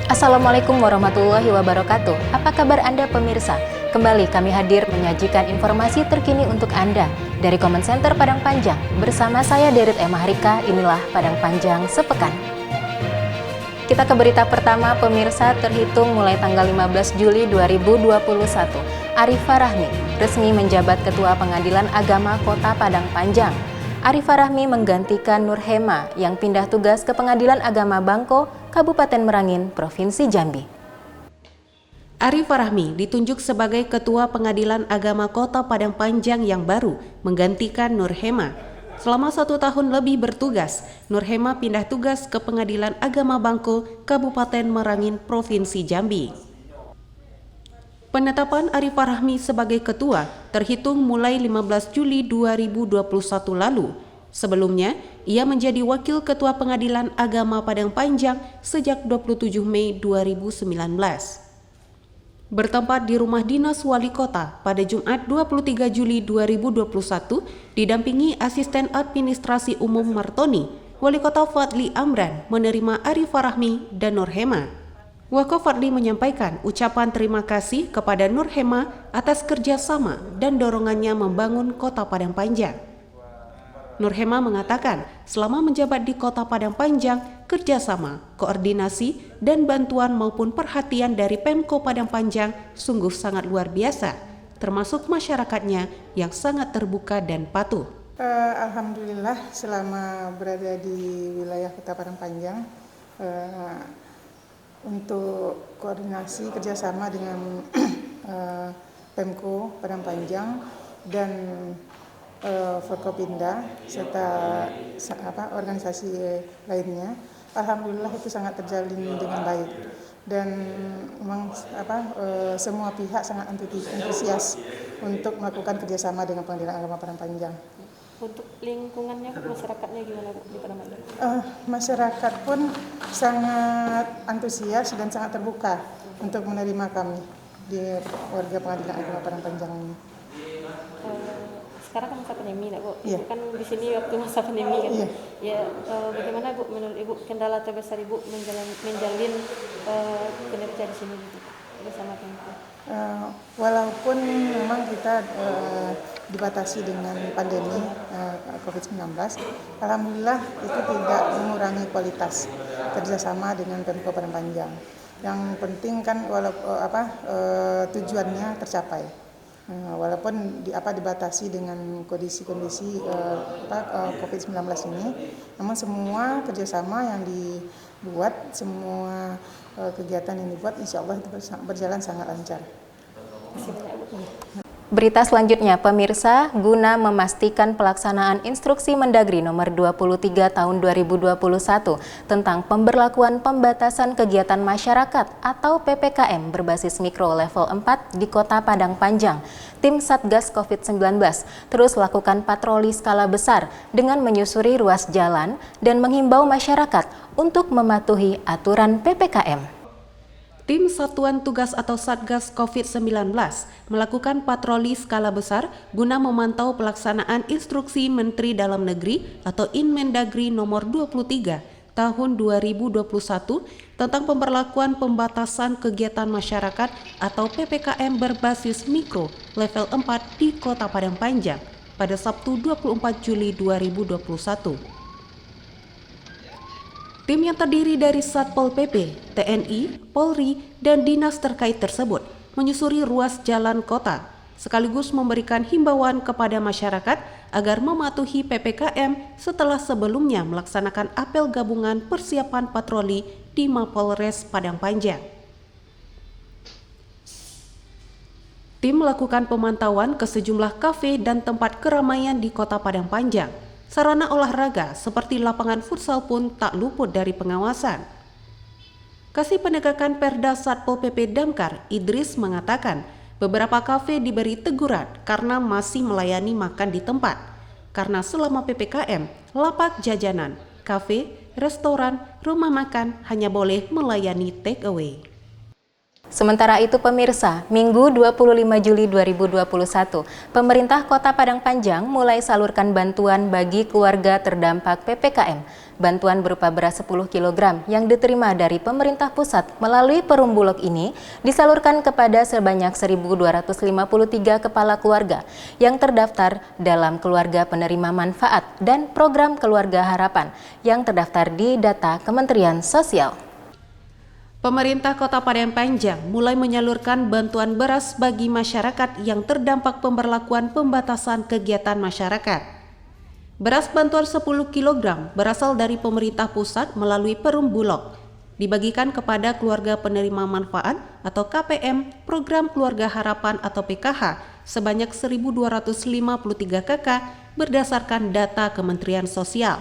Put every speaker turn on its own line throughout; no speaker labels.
Assalamualaikum warahmatullahi wabarakatuh. Apa kabar Anda pemirsa? Kembali kami hadir menyajikan informasi terkini untuk Anda dari Comment Center Padang Panjang. Bersama saya Derit Emma Harika, inilah Padang Panjang Sepekan. Kita ke berita pertama pemirsa. Terhitung mulai tanggal 15 Juli 2021, Arifah Rahmi resmi menjabat Ketua Pengadilan Agama Kota Padang Panjang. Arifah Rahmi menggantikan Nur Hema yang pindah tugas ke Pengadilan Agama Bangko, Kabupaten Merangin, Provinsi Jambi.
Arifah Rahmi ditunjuk sebagai Ketua Pengadilan Agama Kota Padang Panjang yang baru, menggantikan Nur Hema. Selama 1 tahun lebih bertugas, Nur Hema pindah tugas ke Pengadilan Agama Bangko, Kabupaten Merangin, Provinsi Jambi. Penetapan Arifah Rahmi sebagai ketua terhitung mulai 15 Juli 2021 lalu. Sebelumnya, ia menjadi Wakil Ketua Pengadilan Agama Padang Panjang sejak 27 Mei 2019. Bertempat di rumah dinas wali kota pada Jumat 23 Juli 2021, didampingi Asisten Administrasi Umum Martoni, Wali Kota Fadli Amran menerima Arifah Rahmi dan Nur Hema. Wako Fadli menyampaikan ucapan terima kasih kepada Nur Hema atas kerjasama dan dorongannya membangun Kota Padang Panjang. Nur Hema mengatakan selama menjabat di Kota Padang Panjang, kerjasama, koordinasi, dan bantuan maupun perhatian dari Pemko Padang Panjang sungguh sangat luar biasa, termasuk masyarakatnya yang sangat terbuka dan patuh.
Alhamdulillah selama berada di wilayah Kota Padang Panjang, untuk koordinasi kerjasama dengan Pemko Padang Panjang dan Forkopimda serta organisasi lainnya, alhamdulillah itu sangat terjalin dengan baik dan memang semua pihak sangat antusias untuk melakukan kerjasama dengan Pengadilan Agama Padang Panjang.
Untuk lingkungannya, masyarakatnya gimana Bu di Padang Panjang?
Masyarakat pun sangat antusias dan sangat terbuka untuk menerima kami di warga Pengadilan Agama Padang Panjang ini.
Sekarang kan masa pandemi, Bu.
Iya.
Kan di sini waktu masa pandemi kan.
Iya.
Ya, bagaimana Bu menurut Ibu kendala terbesar Ibu menjalin kinerja di sini gitu, bersama Pemko?
Walaupun memang kita dibatasi dengan pandemi COVID-19, alhamdulillah itu tidak mengurangi kualitas kerjasama dengan Pemko Padang Panjang. Yang penting kan tujuannya tercapai. Walaupun dibatasi dengan kondisi-kondisi COVID-19 ini, namun semua kerjasama yang dibuat, semua kegiatan yang dibuat, insya Allah itu berjalan sangat lancar.
Berita selanjutnya, pemirsa, guna memastikan pelaksanaan Instruksi Mendagri nomor 23 tahun 2021 tentang pemberlakuan pembatasan kegiatan masyarakat atau PPKM berbasis mikro level 4 di Kota Padang Panjang, tim Satgas COVID-19 terus lakukan patroli skala besar dengan menyusuri ruas jalan dan menghimbau masyarakat untuk mematuhi aturan PPKM.
Tim Satuan Tugas atau Satgas COVID-19 melakukan patroli skala besar guna memantau pelaksanaan Instruksi Menteri Dalam Negeri atau Inmendagri nomor 23 tahun 2021 tentang pemberlakuan pembatasan kegiatan masyarakat atau PPKM berbasis mikro level 4 di Kota Padang Panjang pada Sabtu 24 Juli 2021. Tim yang terdiri dari Satpol PP, TNI, Polri, dan dinas terkait tersebut menyusuri ruas jalan kota, sekaligus memberikan himbauan kepada masyarakat agar mematuhi PPKM setelah sebelumnya melaksanakan apel gabungan persiapan patroli di Mapolres Padang Panjang. Tim melakukan pemantauan ke sejumlah kafe dan tempat keramaian di Kota Padang Panjang. Sarana olahraga seperti lapangan futsal pun tak luput dari pengawasan. Kasih Penegakan Perda Satpol PP Damkar, Idris mengatakan beberapa kafe diberi teguran karena masih melayani makan di tempat. Karena selama PPKM, lapak jajanan, kafe, restoran, rumah makan hanya boleh melayani take away.
Sementara itu pemirsa, Minggu 25 Juli 2021, pemerintah Kota Padang Panjang mulai salurkan bantuan bagi keluarga terdampak PPKM. Bantuan berupa beras 10 kg yang diterima dari pemerintah pusat melalui Perum Bulog ini disalurkan kepada sebanyak 1.253 kepala keluarga yang terdaftar dalam keluarga penerima manfaat dan program Keluarga Harapan yang terdaftar di data Kementerian Sosial.
Pemerintah Kota Padang Panjang mulai menyalurkan bantuan beras bagi masyarakat yang terdampak pemberlakuan pembatasan kegiatan masyarakat. Beras bantuan 10 kg berasal dari pemerintah pusat melalui Perum Bulog, dibagikan kepada keluarga penerima manfaat atau KPM program Keluarga Harapan atau PKH sebanyak 1.253 KK berdasarkan data Kementerian Sosial.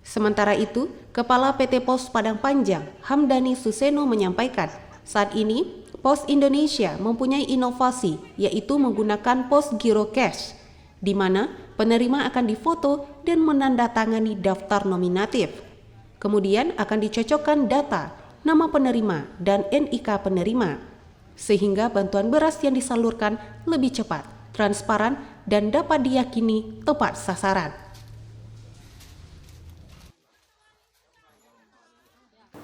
Sementara itu, Kepala PT Pos Padang Panjang, Hamdani Suseno menyampaikan, saat ini Pos Indonesia mempunyai inovasi yaitu menggunakan Pos Giro Cash, di mana penerima akan difoto dan menandatangani daftar nominatif. Kemudian akan dicocokkan data, nama penerima, dan NIK penerima, sehingga bantuan beras yang disalurkan lebih cepat, transparan, dan dapat diyakini tepat sasaran.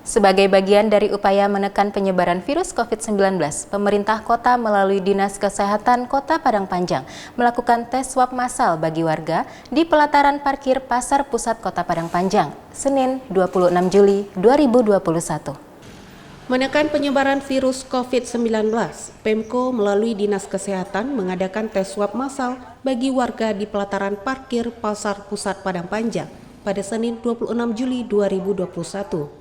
Sebagai bagian dari upaya menekan penyebaran virus COVID-19, pemerintah kota melalui Dinas Kesehatan Kota Padang Panjang melakukan tes swab massal bagi warga di pelataran parkir Pasar Pusat Kota Padang Panjang, Senin 26 Juli 2021.
Menekan penyebaran virus COVID-19, Pemko melalui Dinas Kesehatan mengadakan tes swab massal bagi warga di pelataran parkir Pasar Pusat Padang Panjang pada Senin 26 Juli 2021.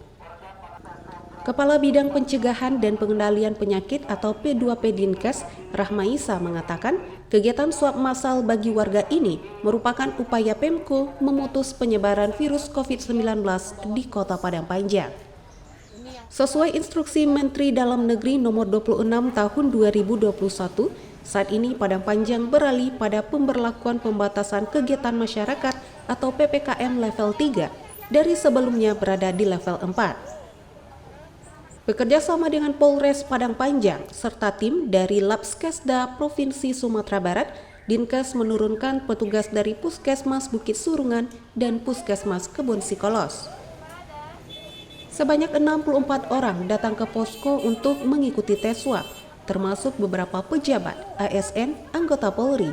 Kepala Bidang Pencegahan dan Pengendalian Penyakit atau P2P Dinkes, Rahmaisa mengatakan kegiatan swab massal bagi warga ini merupakan upaya Pemko memutus penyebaran virus COVID-19 di Kota Padang Panjang. Sesuai instruksi Menteri Dalam Negeri nomor 26 tahun 2021, saat ini Padang Panjang beralih pada pemberlakuan pembatasan kegiatan masyarakat atau PPKM level 3 dari sebelumnya berada di level 4. Bekerja sama dengan Polres Padang Panjang serta tim dari Labskesda Provinsi Sumatera Barat, Dinkes menurunkan petugas dari Puskesmas Bukit Surungan dan Puskesmas Kebun Sikolos. Sebanyak 64 orang datang ke posko untuk mengikuti tes swab, termasuk beberapa pejabat, ASN, anggota Polri.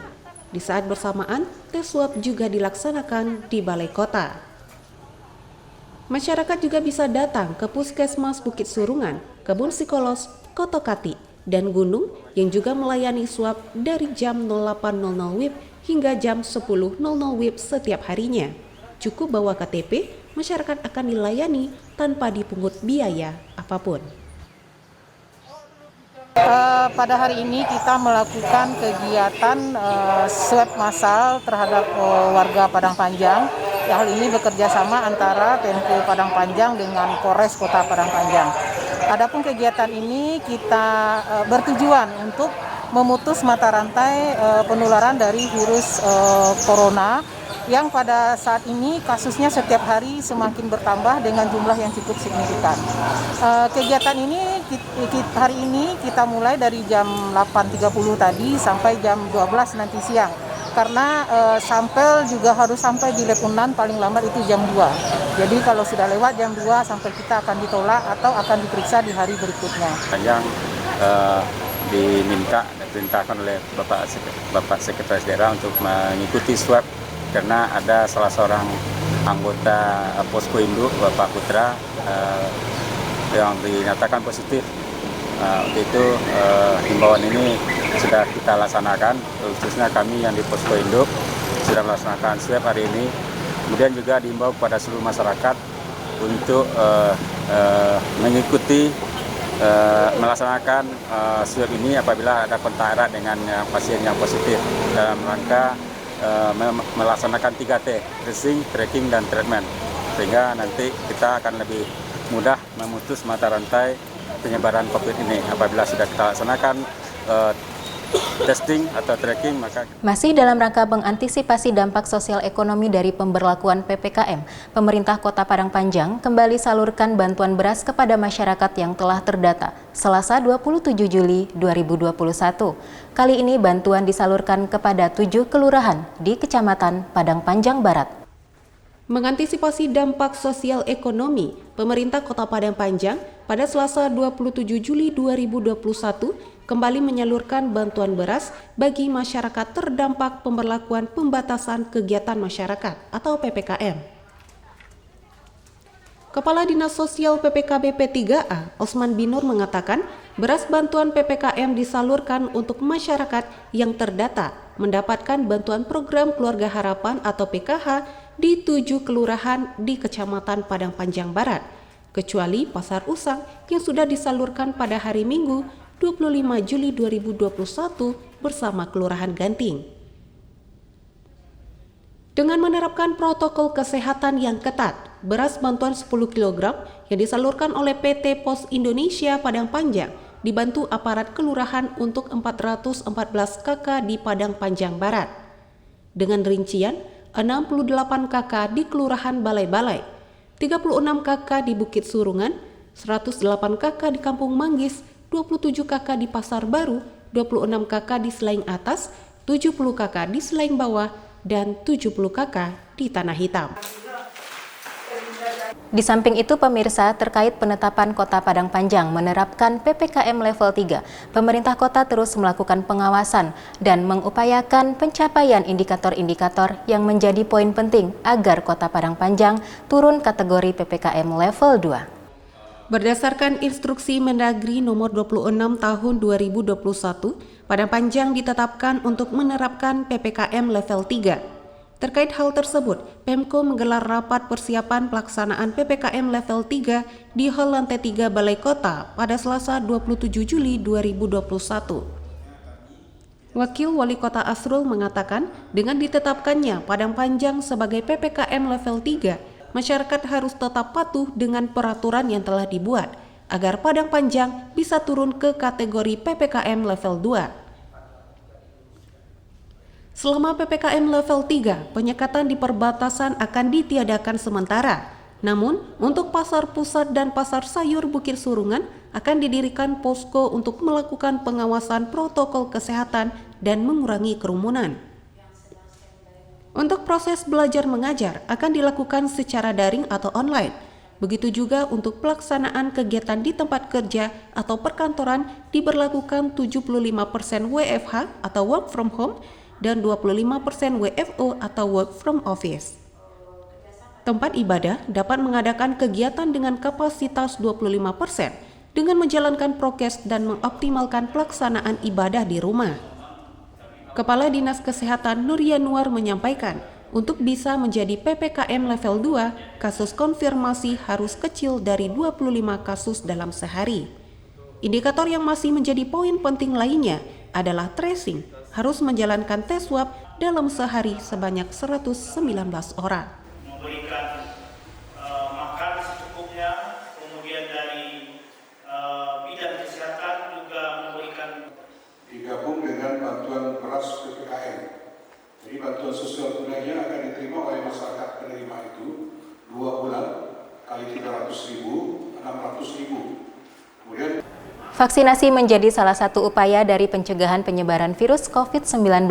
Di saat bersamaan, tes swab juga dilaksanakan di Balai Kota. Masyarakat juga bisa datang ke Puskesmas Bukit Surungan, Kebun Sikolos, Kotokati, dan Gunung yang juga melayani swab dari jam 08.00 WIB hingga jam 10.00 WIB setiap harinya. Cukup bawa KTP, masyarakat akan dilayani tanpa dipungut biaya apapun.
Pada hari ini kita melakukan kegiatan swab massal terhadap warga Padang Panjang. Hal ini bekerja sama antara Pemko Padang Panjang dengan Polres Kota Padang Panjang. Adapun kegiatan ini kita bertujuan untuk memutus mata rantai penularan dari virus corona yang pada saat ini kasusnya setiap hari semakin bertambah dengan jumlah yang cukup signifikan. Kegiatan ini hari ini kita mulai dari jam 8.30 tadi sampai jam 12 nanti siang. Karena sampel juga harus sampai di lab Unan paling lambat itu jam 2. Jadi kalau sudah lewat jam 2 sampel kita akan ditolak atau akan diperiksa di hari berikutnya.
Yang diperintahkan oleh Bapak Sekretaris Daerah untuk mengikuti swab karena ada salah seorang anggota Posko Induk, Bapak Putra, yang dinyatakan positif. Untuk itu himbauan ini sudah kita laksanakan, khususnya kami yang di Posko Induk sudah melaksanakan swab hari ini. Kemudian juga diimbau kepada seluruh masyarakat untuk mengikuti melaksanakan swab ini apabila ada kontak erat dengan pasien yang positif dalam rangka melaksanakan 3T, tracing, tracking, dan treatment, sehingga nanti kita akan lebih mudah memutus mata rantai penyebaran COVID ini apabila sudah kita laksanakan testing atau tracking, maka
Masih dalam rangka mengantisipasi dampak sosial ekonomi dari pemberlakuan PPKM, pemerintah Kota Padang Panjang kembali salurkan bantuan beras kepada masyarakat yang telah terdata Selasa 27 Juli 2021. Kali ini bantuan disalurkan kepada 7 kelurahan di Kecamatan Padang Panjang Barat.
Mengantisipasi dampak sosial ekonomi, pemerintah Kota Padang Panjang pada Selasa 27 Juli 2021 kembali menyalurkan bantuan beras bagi masyarakat terdampak pemberlakuan pembatasan kegiatan masyarakat atau PPKM. Kepala Dinas Sosial PPKB P3A, Osman Binur mengatakan, beras bantuan PPKM disalurkan untuk masyarakat yang terdata mendapatkan bantuan program Keluarga Harapan atau PKH di 7 kelurahan di Kecamatan Padang Panjang Barat, kecuali Pasar Usang yang sudah disalurkan pada hari Minggu 25 Juli 2021 bersama Kelurahan Ganting. Dengan menerapkan protokol kesehatan yang ketat, beras bantuan 10 kg yang disalurkan oleh PT Pos Indonesia Padang Panjang dibantu aparat kelurahan untuk 414 KK di Padang Panjang Barat. Dengan rincian 68 KK di Kelurahan Balai-Balai, 36 KK di Bukit Surungan, 108 KK di Kampung Manggis, 27 KK di Pasar Baru, 26 KK di Selaing Atas, 70 KK di Selaing Bawah, dan 70 KK di Tanah Hitam.
Di samping itu, pemirsa, terkait penetapan Kota Padang Panjang menerapkan PPKM level 3, pemerintah kota terus melakukan pengawasan dan mengupayakan pencapaian indikator-indikator yang menjadi poin penting agar Kota Padang Panjang turun kategori PPKM level 2.
Berdasarkan instruksi Mendagri nomor 26 tahun 2021, Padang Panjang ditetapkan untuk menerapkan PPKM level 3. Terkait hal tersebut, Pemko menggelar rapat persiapan pelaksanaan PPKM level 3 di Hall Lantai 3 Balai Kota pada Selasa 27 Juli 2021. Wakil Wali Kota Asrul mengatakan, dengan ditetapkannya Padang Panjang sebagai PPKM level 3, masyarakat harus tetap patuh dengan peraturan yang telah dibuat, agar Padang Panjang bisa turun ke kategori PPKM level 2. Selama PPKM level 3, penyekatan di perbatasan akan ditiadakan sementara. Namun, untuk pasar pusat dan pasar sayur Bukit Surungan akan didirikan posko untuk melakukan pengawasan protokol kesehatan dan mengurangi kerumunan. Untuk proses belajar mengajar akan dilakukan secara daring atau online. Begitu juga untuk pelaksanaan kegiatan di tempat kerja atau perkantoran diberlakukan 75% WFH atau work from home dan 25% WFO atau work from office. Tempat ibadah dapat mengadakan kegiatan dengan kapasitas 25% dengan menjalankan prokes dan mengoptimalkan pelaksanaan ibadah di rumah. Kepala Dinas Kesehatan Nur Yanuar menyampaikan, untuk bisa menjadi PPKM level 2, kasus konfirmasi harus kecil dari 25 kasus dalam sehari. Indikator yang masih menjadi poin penting lainnya adalah tracing, harus menjalankan tes swab dalam sehari sebanyak 119 orang.
Memberikan makan secukupnya, kemudian dari bidang kesehatan juga memberikan.
Digabung dengan bantuan beras PPKM. Jadi bantuan sosial tunainya akan diterima oleh masyarakat penerima itu 2 bulan kali 300.000, 600.000. Kemudian
Vaksinasi menjadi salah satu upaya dari pencegahan penyebaran virus COVID-19.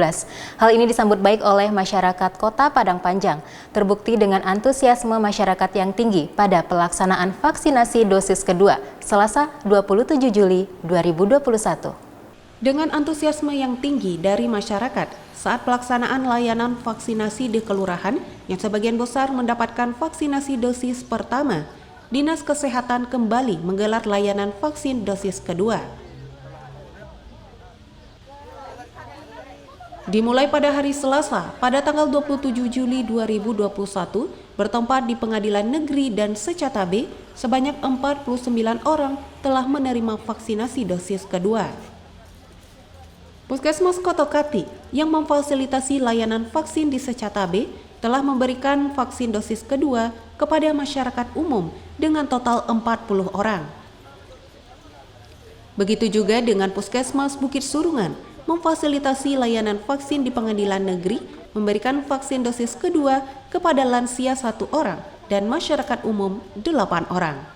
Hal ini disambut baik oleh masyarakat Kota Padang Panjang, terbukti dengan antusiasme masyarakat yang tinggi pada pelaksanaan vaksinasi dosis kedua, Selasa 27 Juli 2021.
Dengan antusiasme yang tinggi dari masyarakat saat pelaksanaan layanan vaksinasi di kelurahan yang sebagian besar mendapatkan vaksinasi dosis pertama, Dinas Kesehatan kembali menggelar layanan vaksin dosis kedua. Dimulai pada hari Selasa, pada tanggal 27 Juli 2021, bertempat di Pengadilan Negeri dan Secata B, sebanyak 49 orang telah menerima vaksinasi dosis kedua. Puskesmas Kotokati yang memfasilitasi layanan vaksin di Secata B telah memberikan vaksin dosis kedua kepada masyarakat umum dengan total 40 orang. Begitu juga dengan Puskesmas Bukit Surungan memfasilitasi layanan vaksin di pengadilan negeri, memberikan vaksin dosis kedua kepada lansia 1 orang dan masyarakat umum 8 orang.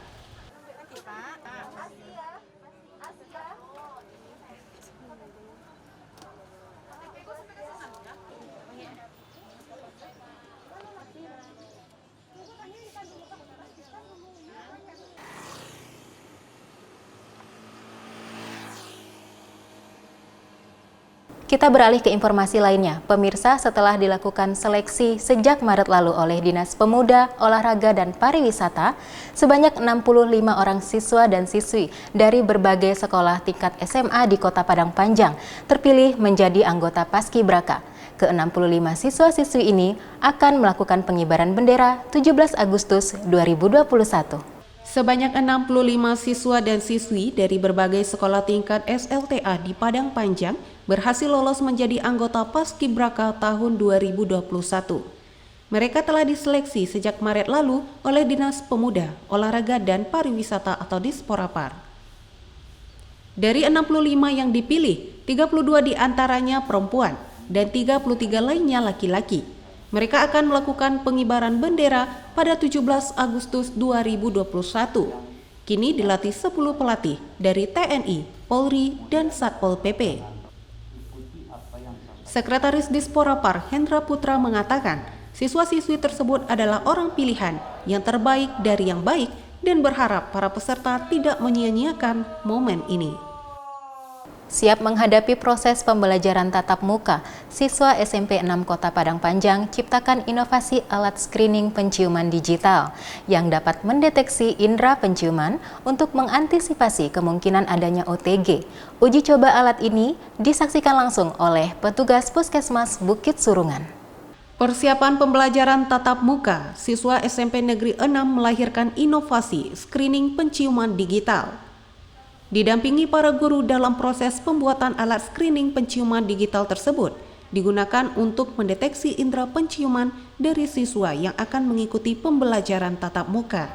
Kita beralih ke informasi lainnya. Pemirsa, setelah dilakukan seleksi sejak Maret lalu oleh Dinas Pemuda, Olahraga, dan Pariwisata, sebanyak 65 orang siswa dan siswi dari berbagai sekolah tingkat SMA di Kota Padang Panjang terpilih menjadi anggota Paskibraka. Ke-65 siswa-siswi ini akan melakukan pengibaran bendera 17 Agustus 2021.
Sebanyak 65 siswa dan siswi dari berbagai sekolah tingkat SLTA di Padang Panjang berhasil lolos menjadi anggota Paskibraka tahun 2021. Mereka telah diseleksi sejak Maret lalu oleh Dinas Pemuda, Olahraga, dan Pariwisata atau Disporapar. Dari 65 yang dipilih, 32 diantaranya perempuan dan 33 lainnya laki-laki. Mereka akan melakukan pengibaran bendera pada 17 Agustus 2021. Kini dilatih 10 pelatih dari TNI, Polri, dan Satpol PP. Sekretaris Disporapar Hendra Putra mengatakan, siswa-siswi tersebut adalah orang pilihan yang terbaik dari yang baik dan berharap para peserta tidak menyia-nyiakan momen ini.
Siap menghadapi proses pembelajaran tatap muka, siswa SMP 6 Kota Padang Panjang ciptakan inovasi alat screening penciuman digital yang dapat mendeteksi indera penciuman untuk mengantisipasi kemungkinan adanya OTG. Uji coba alat ini disaksikan langsung oleh petugas Puskesmas Bukit Surungan.
Persiapan pembelajaran tatap muka, siswa SMP Negeri 6 melahirkan inovasi screening penciuman digital. Didampingi para guru dalam proses pembuatan alat screening penciuman digital tersebut, digunakan untuk mendeteksi indera penciuman dari siswa yang akan mengikuti pembelajaran tatap muka.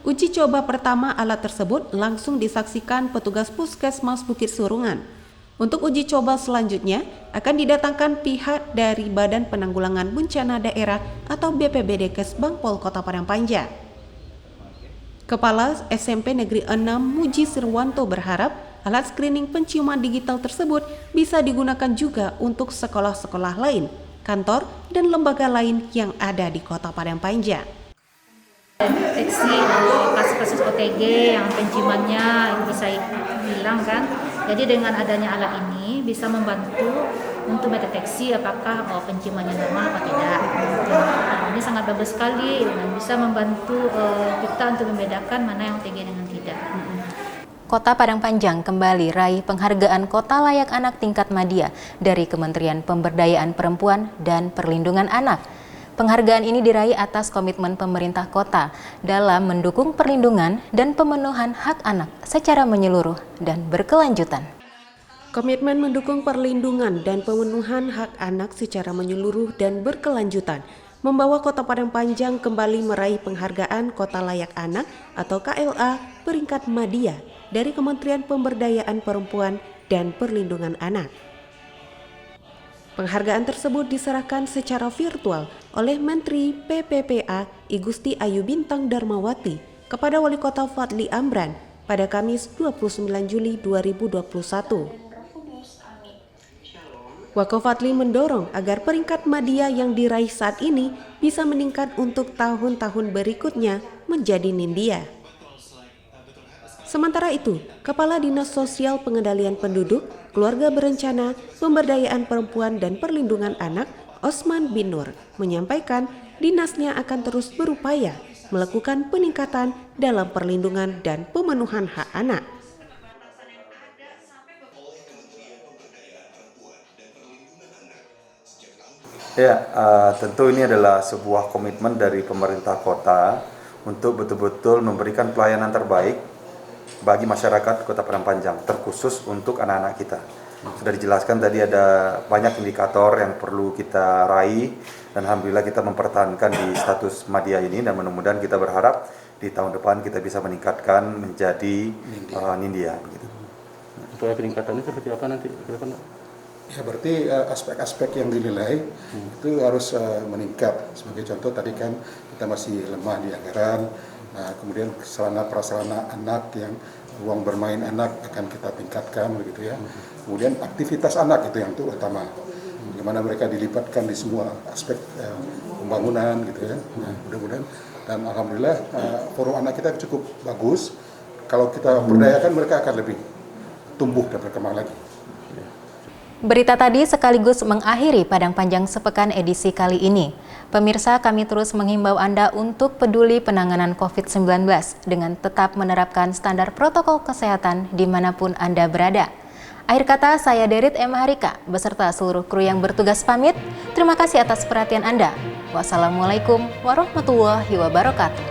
Uji coba pertama alat tersebut langsung disaksikan petugas Puskesmas Bukit Surungan. Untuk uji coba selanjutnya akan didatangkan pihak dari Badan Penanggulangan Bencana Daerah atau BPBD Kesbangpol Kota Padang Panjang. Kepala SMP Negeri 6 Muji Sirwanto berharap alat screening penciuman digital tersebut bisa digunakan juga untuk sekolah-sekolah lain, kantor, dan lembaga lain yang ada di Kota Padang Panjang.
Deteksi kasus-kasus OTG yang penciumannya bisa hilang kan. Jadi dengan adanya alat ini bisa membantu untuk mendeteksi apakah penciumannya normal atau tidak. Ini sangat bagus sekali dan bisa membantu kita untuk membedakan mana yang OTG dengan tidak.
Kota Padang Panjang kembali raih penghargaan Kota Layak Anak tingkat Madya dari Kementerian Pemberdayaan Perempuan dan Perlindungan Anak. Penghargaan ini diraih atas komitmen pemerintah kota dalam mendukung perlindungan dan pemenuhan hak anak secara menyeluruh dan berkelanjutan.
Komitmen mendukung perlindungan dan pemenuhan hak anak secara menyeluruh dan berkelanjutan membawa Kota Padang Panjang kembali meraih penghargaan Kota Layak Anak atau KLA peringkat Madya dari Kementerian Pemberdayaan Perempuan dan Perlindungan Anak. Penghargaan tersebut diserahkan secara virtual oleh Menteri PPPA I Gusti Ayu Bintang Darmawati kepada Wali Kota Fadli Amran pada Kamis 29 Juli 2021. Wako Fadli mendorong agar peringkat Madya yang diraih saat ini bisa meningkat untuk tahun-tahun berikutnya menjadi Nindya. Sementara itu, Kepala Dinas Sosial Pengendalian Penduduk, Keluarga Berencana, Pemberdayaan Perempuan dan Perlindungan Anak, Osman bin Nur, menyampaikan dinasnya akan terus berupaya melakukan peningkatan dalam perlindungan dan pemenuhan hak anak.
Ya, tentu ini adalah sebuah komitmen dari pemerintah kota untuk betul-betul memberikan pelayanan terbaik bagi masyarakat Kota Padang Panjang, terkhusus untuk anak-anak kita. Sudah dijelaskan tadi ada banyak indikator yang perlu kita raih dan alhamdulillah kita mempertahankan di status Madya ini dan mudah-mudahan kita berharap di tahun depan kita bisa meningkatkan menjadi Nindya. Begitu.
supaya peningkatannya seperti apa nanti ke depan, Pak?
Ya berarti aspek-aspek yang dinilai itu harus meningkat. Sebagai contoh tadi kan kita masih lemah di anggaran. Nah, kemudian sarana prasarana anak yang ruang bermain anak akan kita tingkatkan begitu ya. Kemudian aktivitas anak itu yang utama. Bagaimana mereka dilipatkan di semua aspek pembangunan gitu ya. Nah, mudah-mudahan dan alhamdulillah forum anak kita cukup bagus. Kalau kita berdayakan mereka akan lebih tumbuh dan berkembang lagi.
Berita tadi sekaligus mengakhiri Padang Panjang Sepekan edisi kali ini. Pemirsa, kami terus menghimbau Anda untuk peduli penanganan COVID-19 dengan tetap menerapkan standar protokol kesehatan dimanapun Anda berada. Akhir kata, saya Derit M. Harika beserta seluruh kru yang bertugas pamit. Terima kasih atas perhatian Anda. Wassalamualaikum warahmatullahi wabarakatuh.